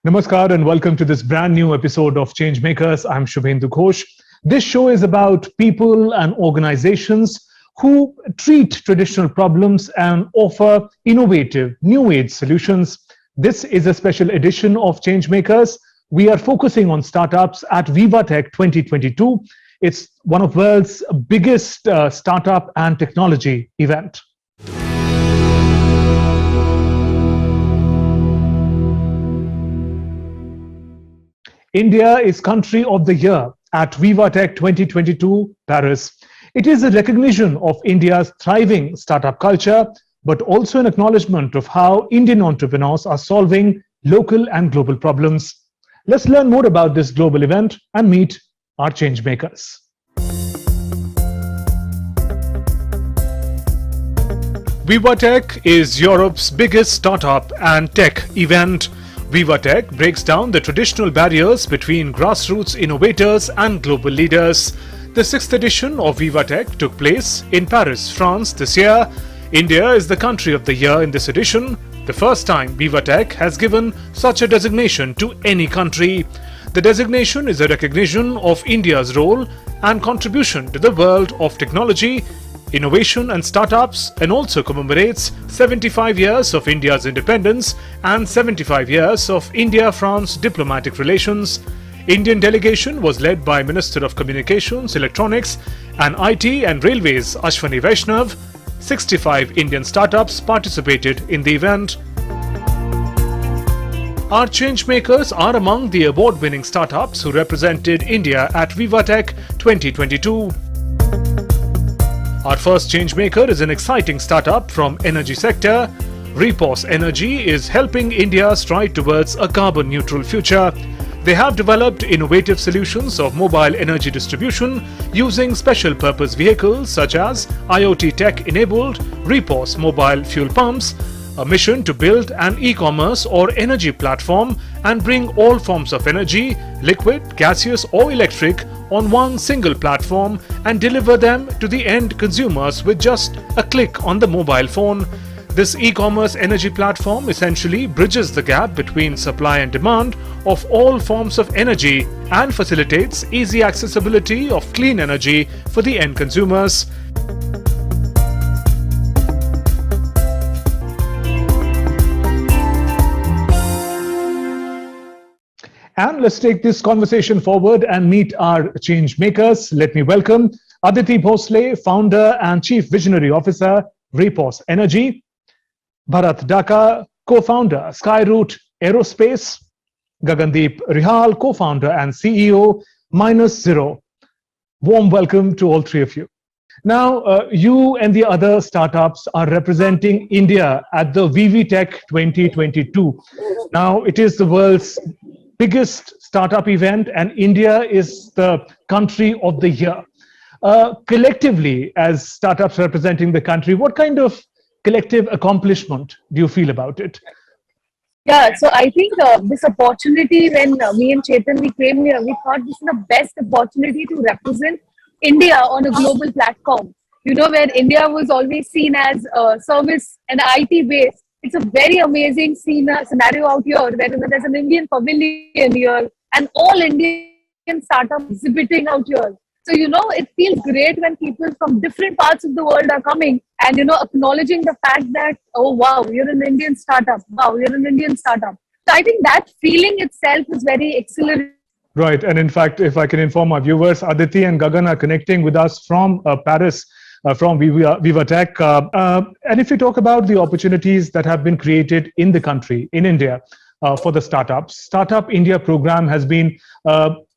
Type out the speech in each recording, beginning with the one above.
Namaskar and welcome to this brand new episode of Changemakers. I'm Shubhendu Ghosh. This show is about people and organizations who treat traditional problems and offer innovative, new age solutions. This is a special edition of Changemakers. We are focusing on startups at VivaTech 2022. It's one of the world's biggest startup and technology event. India is Country of the Year at VivaTech 2022 Paris. It is a recognition of India's thriving startup culture, but also an acknowledgement of how Indian entrepreneurs are solving local and global problems. Let's learn more about this global event and meet our changemakers. VivaTech is Europe's biggest startup and tech event. VivaTech breaks down the traditional barriers between grassroots innovators and global leaders. The sixth edition of VivaTech took place in Paris, France this year. India is the Country of the Year in this edition, the first time VivaTech has given such a designation to any country. The designation is a recognition of India's role and contribution to the world of technology, innovation and startups, and also commemorates 75 years of India's independence and 75 years of India-France diplomatic relations. Indian delegation was led by Minister of Communications, Electronics and IT and Railways Ashwani Vaishnav. 65 Indian startups participated in the event. Our changemakers are among the award-winning startups who represented India at VivaTech 2022. Our first changemaker is an exciting startup from energy sector. Repos Energy is helping India stride towards a carbon neutral future. They have developed innovative solutions of mobile energy distribution using special purpose vehicles such as IoT tech enabled Repos Mobile Fuel Pumps, a mission to build an e-commerce or energy platform and bring all forms of energy, liquid, gaseous or electric, on one single platform and deliver them to the end consumers with just a click on the mobile phone. This e-commerce energy platform essentially bridges the gap between supply and demand of all forms of energy and facilitates easy accessibility of clean energy for the end consumers. And let's take this conversation forward and meet our change makers. Let me welcome Aditi Bhosale, founder and chief visionary officer, Repos Energy; Bharat Dhaka, co-founder, Skyroot Aerospace; Gagandeep Rihal, co-founder and CEO, Minus Zero. Warm welcome to all three of you. Now, you and the other startups are representing India at the VivaTech 2022. Now, it is the world's biggest startup event and India is the Country of the Year. Collectively, as startups representing the country, what kind of collective accomplishment do you feel about it? Yeah, so I think this opportunity, when me and Chetan, we came here, we thought this is the best opportunity to represent India on a global platform. You know, where India was always seen as service and IT based. It's a very amazing scenario out here where there's an Indian pavilion here and all Indian startups exhibiting out here. So, you know, it feels great when people from different parts of the world are coming and, you know, acknowledging the fact that, oh, wow, you're an Indian startup. Wow, you're an Indian startup. So I think that feeling itself is very exhilarating. Right. And in fact, if I can inform our viewers, Aditi and Gagan are connecting with us from Paris. From VivaTech. And if you talk about the opportunities that have been created in the country, in India, for the startups, Startup India program has been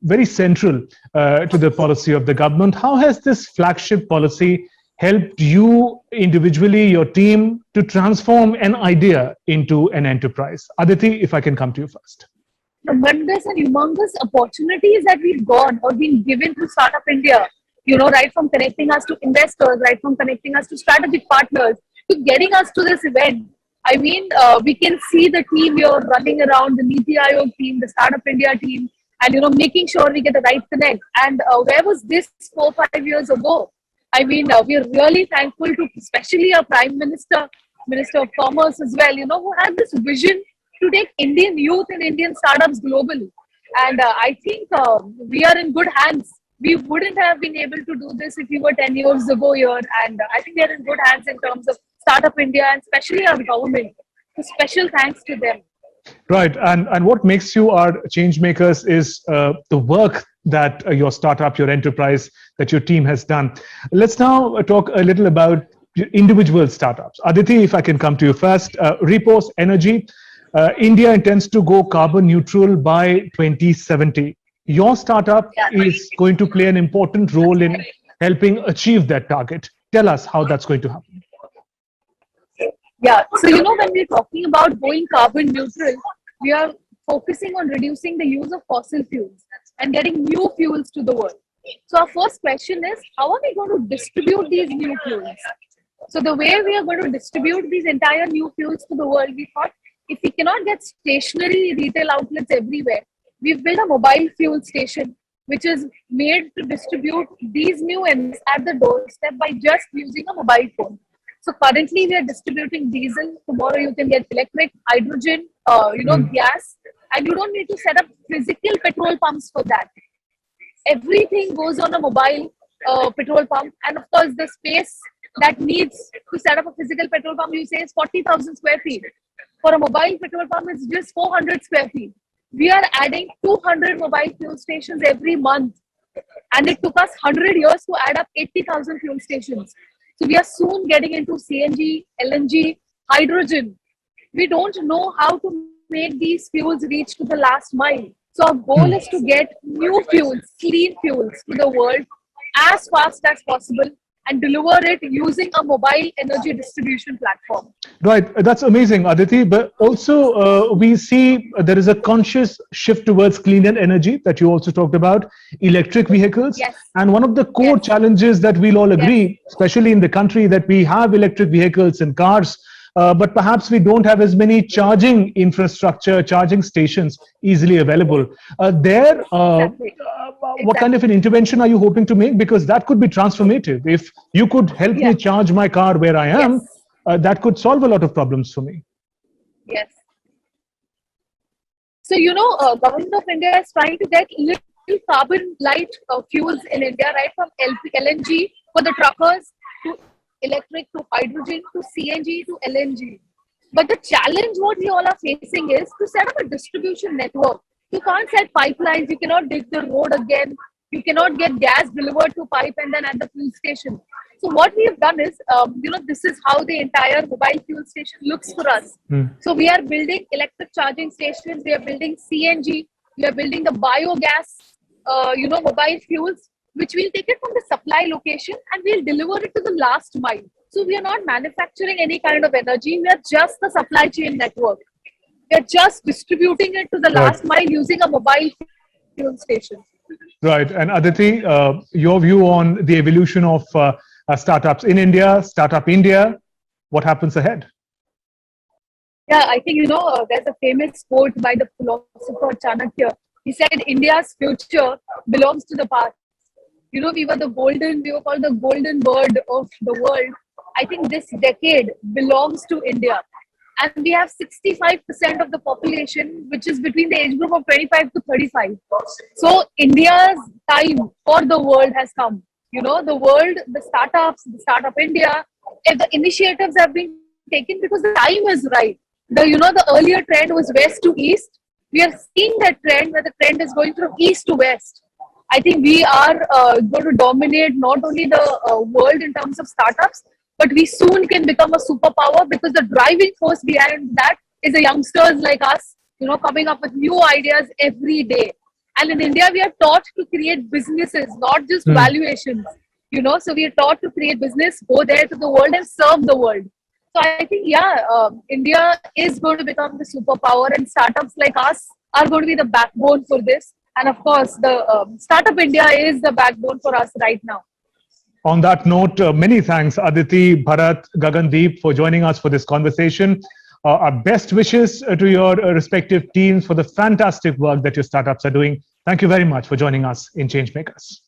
very central to the policy of the government. How has this flagship policy helped you individually, your team, to transform an idea into an enterprise? Aditi, if I can come to you first. Tremendous and humongous opportunities that we've got or been given to Startup India. You know, right from connecting us to investors, right from connecting us to strategic partners, to getting us to this event. I mean, we can see the team here running around, the Niti Aayog team, the Startup India team, and, you know, making sure we get the right connect. And where was this 4-5 years ago? I mean, we are really thankful to especially our Prime Minister, Minister of Commerce as well, you know, who had this vision to take Indian youth and Indian startups global. And I think we are in good hands. We wouldn't have been able to do this if we were 10 years ago here. And I think we are in good hands in terms of Startup India and especially our government. So special thanks to them. Right, and what makes you our change makers is the work that your startup, your enterprise, that your team has done. Let's now talk a little about individual startups. Aditi, if I can come to you first, Repos Energy. India intends to go carbon neutral by 2070. Your startup is going to play an important role in helping achieve that target. Tell us how that's going to happen. Yeah, so when we're talking about going carbon neutral, we are focusing on reducing the use of fossil fuels and getting new fuels to the world. So our first question is, how are we going to distribute these new fuels? So the way we are going to distribute these entire new fuels to the world, we thought if we cannot get stationary retail outlets everywhere, we've built a mobile fuel station which is made to distribute these new ends at the doorstep by just using a mobile phone. So currently we are distributing diesel. Tomorrow you can get electric, hydrogen, gas, and you don't need to set up physical petrol pumps for that. Everything goes on a mobile petrol pump, and of course the space that needs to set up a physical petrol pump, you say, is 40,000 square feet. For a mobile petrol pump, it's just 400 square feet. We are adding 200 mobile fuel stations every month, and it took us 100 years to add up 80,000 fuel stations. So we are soon getting into CNG, LNG, hydrogen. We don't know how to make these fuels reach to the last mile. So our goal is to get new fuels, clean fuels to the world as fast as possible and deliver it using a mobile energy distribution platform. Right, that's amazing, Aditi. But also, we see there is a conscious shift towards cleaner energy that you also talked about, electric vehicles. Yes. And one of the core challenges that we'll all agree, especially in the country, that we have electric vehicles and cars, but perhaps we don't have as many charging infrastructure, charging stations easily available. What kind of an intervention are you hoping to make? Because that could be transformative. If you could help me charge my car where I am, that could solve a lot of problems for me. Yes. So, Government of India is trying to get little carbon light fuels in India, right from LNG for the truckers to electric to hydrogen to CNG to LNG. But the challenge what we all are facing is to set up a distribution network. You can't set pipelines, you cannot dig the road again, you cannot get gas delivered to pipe and then at the fuel station. So what we have done is, this is how the entire mobile fuel station looks for us. So we are building electric charging stations, we are building CNG, we are building the biogas, mobile fuels, which we'll take it from the supply location and we'll deliver it to the last mile. So we are not manufacturing any kind of energy, we are just the supply chain network. We are just distributing it to the last mile using a mobile fuel station. Right. And Aditi, your view on the evolution of startups in India, Startup India, what happens ahead? Yeah, I think, there's a famous quote by the philosopher Chanakya. He said, India's future belongs to the past. We were called the golden bird of the world. I think this decade belongs to India. And we have 65% of the population, which is between the age group of 25 to 35. So India's time for the world has come. The world, the startups, the Startup India, the initiatives have been taken because the time is right. The earlier trend was west to east. We are seeing that trend where the trend is going from east to west. I think we are going to dominate not only the world in terms of startups, but we soon can become a superpower because the driving force behind that is the youngsters like us, coming up with new ideas every day. And in India, we are taught to create businesses, not just valuations. So we are taught to create business, go there to the world and serve the world. So I think, India is going to become the superpower and startups like us are going to be the backbone for this. And of course, the Startup India is the backbone for us right now. On that note, many thanks, Aditi, Bharat, Gagandeep, for joining us for this conversation. Our best wishes to your respective teams for the fantastic work that your startups are doing. Thank you very much for joining us in Changemakers.